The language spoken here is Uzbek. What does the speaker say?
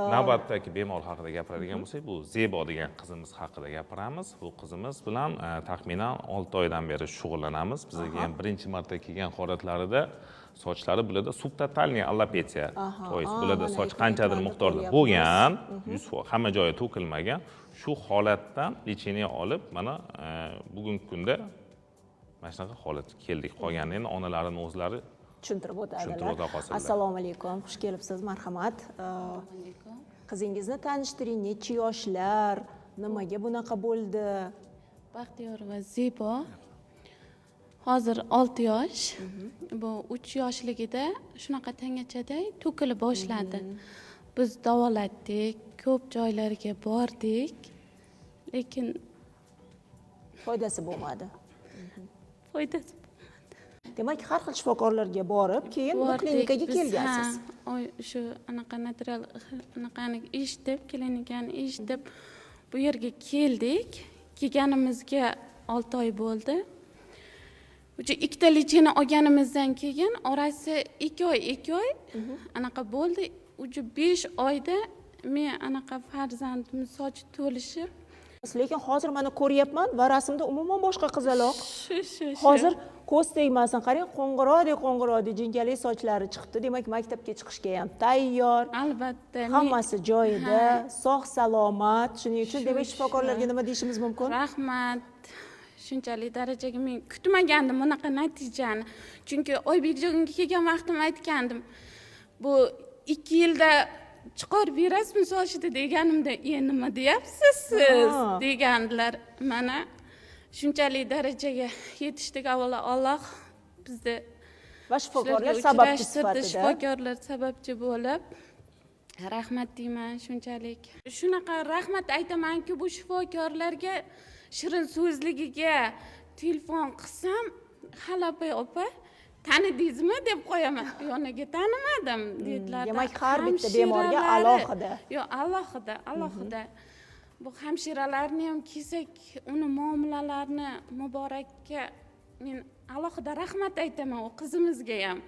Navbatdagi bemor haqida gapiradigan bo'lsak, bu Zebo degan qizimiz haqida gapiramiz. Bu qizimiz bilan taxminan 6 oydan beri shug'ullanamiz. Bizga ham birinchi marta kelgan holatlarida sochlari bularda subtotalniy alopetsiya, to есть bularda soch qanchadir miqdorda bo'lgan, 100% hamma joyi to'kilmagan. Shu holatdan lecheniya olib, mana bugungi kunda mana shunaqa holatga keldik. Qolganini endi onalarining o'zlari tushuntirib o'tadilar. Assalomu alaykum, xush kelibsiz, marhamat. Qizingizni tanishtiring, necha yoshlar, nimaga bunaqa bo'ldi? Baxtiyorova Zebo. Hozir 6 yosh. Bu 3 yoshligida shunaqa tangachada to'kilib boshladi. Biz davolatdik, ko'p joylarga bordik, lekin Foydasi bo'lmadi. foydasi. Demak, har xil shifokorlarga borib, keyin bu klinikaga kelgansiz. Shu anaqa natural anaqani eshitib, klinikani eshitib bu yerga keldik. Kelganimizga 6 oy bo'ldi. O'sha ikkita lecheni olganimizdan keyin orasi 2 oy anaqa bo'ldi. O'sha 5 oyda men anaqa farzandim sochi to'lishib. Lekin hozir mana ko'ryapman va rasmda umuman boshqa qizaloq. Shu. Hozir ko'z tegmasin, qarang, qo'ng'iroqdek jinkali sochlari chiqdi. Demak, maktabga chiqishga ham tayyor. Albatta. Hammasi joyida, sog' salomat. Shuning uchun demak shifokorlarga nima deyishimiz mumkin? Rahmat. Shunchalik darajaga men kutmagandim bunaqa natijani. Chunki Oybekjonga kelgan vaqtim aytgandim. Bu 2 yilda chiqarib berasizmi sochni deganimda, nima deyapsiz siz degandilar. Mana shunchalik darajaga yetishdik. Avvalo Alloh bizni va shifokorlar sababchi sifatida. Shifokorlar sababchi bo'lib, rahmat deyman shunchalik. Shunaqa rahmat aytamanki, bu shifokorlarga shirin so'zligiga telefon qilsam, "Halapay opa, tanidingizmi?" deb qo'yaman. Yoniga tanimadim dedilar. Demak, har bitta bemorga alohida. Yo'q, alohida. Bu hamshiralarni ham kelsak, uni muomalalarni Muborakka men alohida rahmat aytaman, o qizimizga ham.